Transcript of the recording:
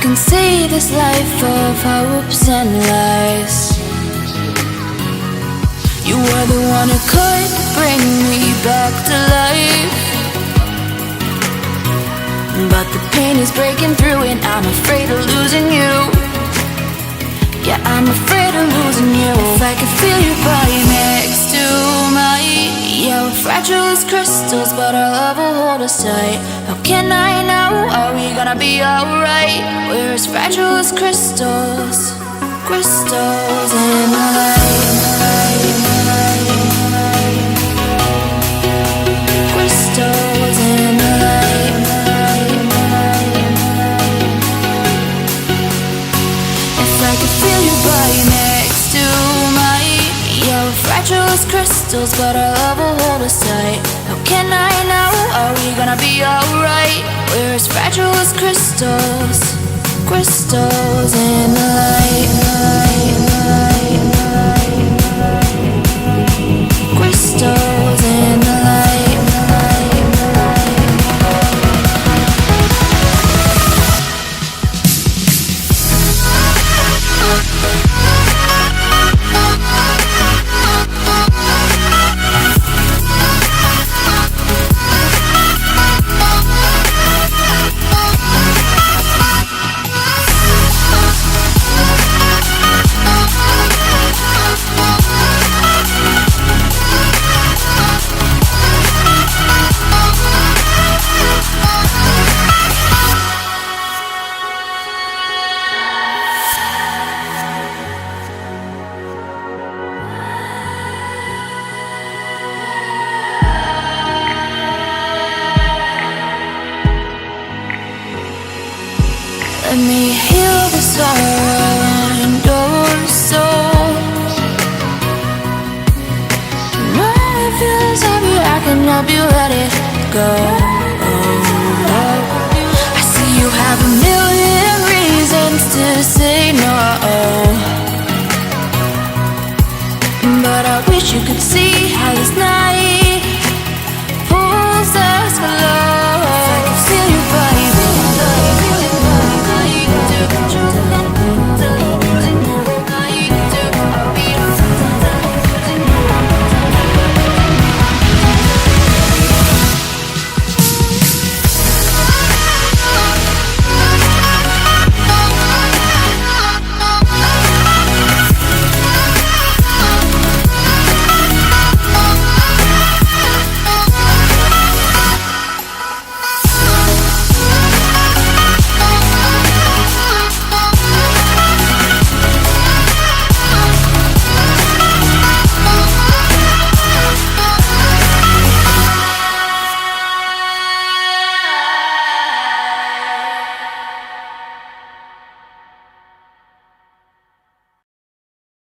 can see this life of hopes and lies. You were the one who could bring me back to life, but the pain is breaking through and I'm afraid of losing you. Yeah, I'm afraid of losing you. If I could feel your body next to mine. Yeah, we're fragile as crystals, but our love will hold us tight. How can I know? Are we gonna be alright? We're as fragile as crystals, crystals in the light. Crystals in the light. If I could feel your body next to mine. Yeah, we're fragile as crystals, but our love will hold us tight. How can I know? Are we gonna be alright? We're as fragile as crystals, crystals in the light. Crystals in the light. Let me heal the sorrow in your soul. Know it feels heavy, I can help you let it go. I see you have a million reasons to say no, but I wish you could see